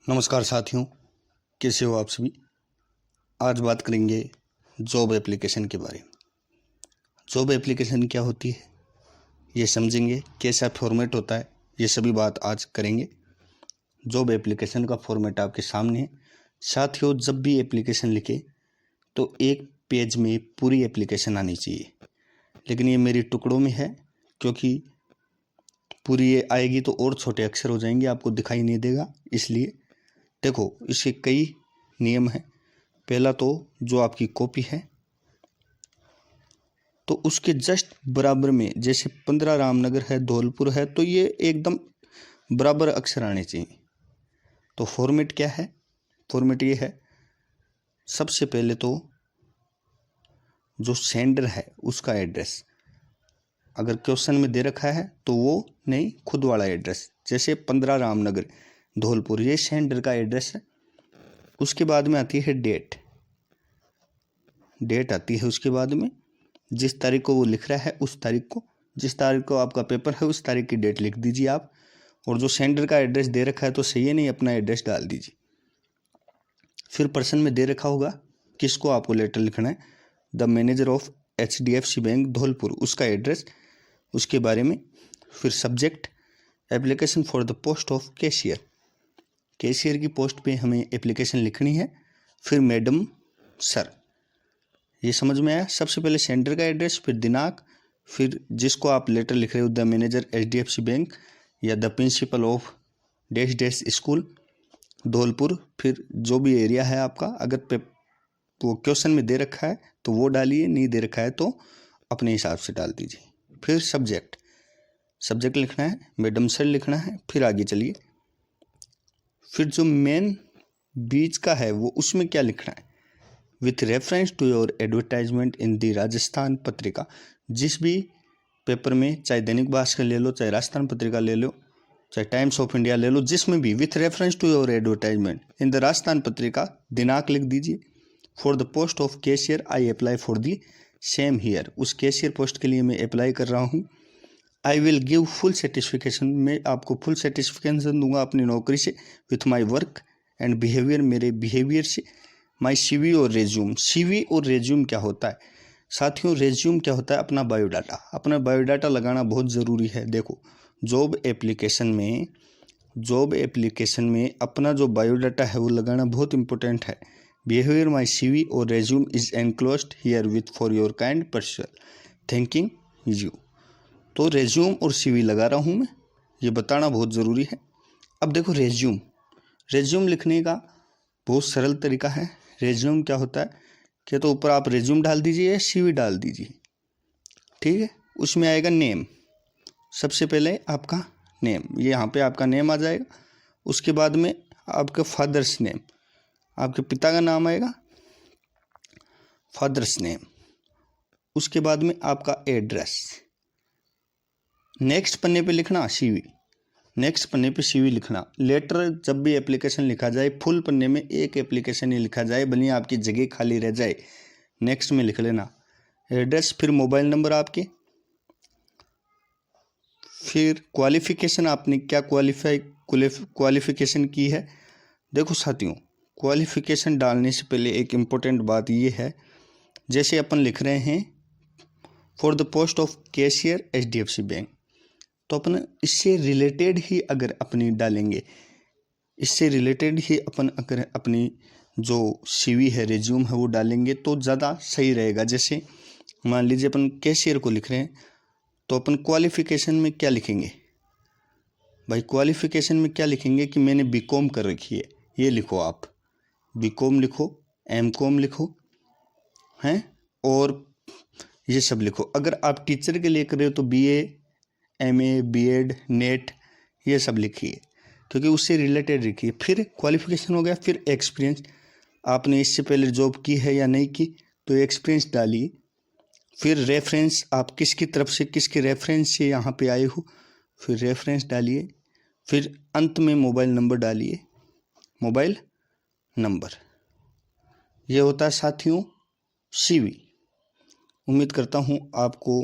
नमस्कार साथियों, कैसे हो आप सभी। आज बात करेंगे जॉब एप्लीकेशन के बारे में। जॉब एप्लीकेशन क्या होती है ये समझेंगे, कैसा फॉर्मेट होता है ये सभी बात आज करेंगे। जॉब एप्लीकेशन का फॉर्मेट आपके सामने है। साथियों, जब भी एप्लीकेशन लिखे तो एक पेज में पूरी एप्लीकेशन आनी चाहिए, लेकिन ये मेरी टुकड़ों में है क्योंकि पूरी ये आएगी तो और छोटे अक्षर हो जाएंगे, आपको दिखाई नहीं देगा। इसलिए देखो, इसके कई नियम हैं। पहला तो जो आपकी कॉपी है तो उसके जस्ट बराबर में, जैसे 15 रामनगर है, धौलपुर है, तो ये एकदम बराबर अक्षर आने चाहिए। तो फॉर्मेट क्या है? फॉर्मेट ये है, सबसे पहले तो जो सेंडर है उसका एड्रेस, अगर क्वेश्चन में दे रखा है तो वो नहीं, खुद वाला एड्रेस, जैसे 15 रामनगर धौलपुर, ये सेंडर का एड्रेस है। उसके बाद में आती है डेट आती है। उसके बाद में जिस तारीख को वो लिख रहा है उस तारीख को, जिस तारीख को आपका पेपर है उस तारीख की डेट लिख दीजिए आप। और जो सेंडर का एड्रेस दे रखा है तो सही है, नहीं अपना एड्रेस डाल दीजिए। फिर पर्सन में दे रखा होगा किसको आपको लेटर लिखना है, the manager of HDFC bank Dholpur, उसका एड्रेस, उसके बारे में। फिर subject, application for the post of cashier, cashier की पोस्ट पे हमें एप्लीकेशन लिखनी है। फिर मैडम, सर, ये समझ में आया। सबसे पहले सेंटर का एड्रेस, फिर दिनांक, फिर जिसको आप लेटर लिख रहे हो, द मैनेजर HDFC बैंक या the principle of dash dash school Dholpur. फिर जो भी एरिया है आपका, अगर वो क्वेश्चन में दे रखा है तो वो डालिए, नहीं दे रखा है तो अपने हिसाब से डाल दीजिए। फिर सब्जेक्ट लिखना है, मैडम सर लिखना है। फिर आगे चलिए, फिर जो मेन बीच का है वो, उसमें क्या लिखना है, with reference to your advertisement in the Rajasthan Patrika. जिस भी पेपर में, चाहे दैनिक भास्कर ले लो, चाहे राजस्थान पत्रिका ले लो, चाहे टाइम्स ऑफ इंडिया ले लो, जिसमें भी with reference to your advertisement in the Rajasthan Patrika, दिनांक लिख दीजिए। For the post of cashier I apply for the same here, उस कैशियर पोस्ट के लिए मैं अप्लाई कर रहा हूँ। I will give full satisfaction, मैं आपको फुल सेटिस्फिकेशन दूंगा अपनी नौकरी से, with my work and behaviour, मेरे बिहेवियर से। माई CV और रेज्यूम, CV और रेज्यूम क्या होता है साथियों? रेज्यूम क्या होता है? अपना बायोडाटा। अपना बायोडाटा लगाना बहुत ज़रूरी है। देखो, जॉब एप्लीकेशन में अपना जो बायोडाटा है वो लगाना बहुत इंपॉर्टेंट है। बिहेवियर, माई CV और resume is enclosed here with for your kind personal thanking you. तो रेज्यूम और CV लगा रहा हूँ मैं, ये बताना बहुत ज़रूरी है। अब देखो, रेज्यूम लिखने का बहुत सरल तरीका है। रेज्यूम क्या होता है कि तो ऊपर आप रेज्यूम डाल दीजिए या CV डाल दीजिए, ठीक है। उसमें आएगा नेम, सबसे पहले आपका नेम, ये यहाँ पे आपका नेम आ जाएगा। उसके बाद में आपका फादर्स नेम, आपके पिता का नाम आएगा, फादर्स नेम। उसके बाद में आपका एड्रेस। नेक्स्ट पन्ने पे लिखना CV, नेक्स्ट पन्ने पे CV लिखना। लेटर जब भी एप्लीकेशन लिखा जाए, फुल पन्ने में एक एप्लीकेशन ही लिखा जाए, भले आपकी जगह खाली रह जाए, नेक्स्ट में लिख लेना एड्रेस। फिर मोबाइल नंबर आपके। फिर क्वालिफिकेशन, आपने क्या क्वालिफिकेशन की है। देखो साथियों, क्वालिफिकेशन डालने से पहले एक इम्पोर्टेंट बात ये है, जैसे अपन लिख रहे हैं for the post of cashier HDFC bank, तो अपन इससे रिलेटेड ही अगर अपनी डालेंगे, इससे रिलेटेड ही अपन अगर अपनी जो CV है, रेज्यूम है, वो डालेंगे तो ज़्यादा सही रहेगा। जैसे मान लीजिए अपन कैशियर को लिख रहे हैं, तो अपन क्वालिफिकेशन में क्या लिखेंगे भाई? क्वालिफिकेशन में क्या लिखेंगे कि मैंने BCom कर रखी है, ये लिखो आप, BCom लिखो, MCom लिखो, हैं, और ये सब लिखो। अगर आप टीचर के लिए कर रहे हो तो BA, MA, B.Ed, नेट, ये सब लिखिए, क्योंकि उससे रिलेटेड लिखिए। फिर क्वालिफिकेशन हो गया। फिर एक्सपीरियंस, आपने इससे पहले जॉब की है या नहीं की तो एक्सपीरियंस डालिए। फिर रेफरेंस, आप किसकी तरफ से, किसके रेफरेंस से यहाँ पे आए हो, फिर रेफरेंस डालिए। फिर अंत में मोबाइल नंबर डालिए, मोबाइल नंबर। ये होता है साथियों CV। उम्मीद करता हूँ आपको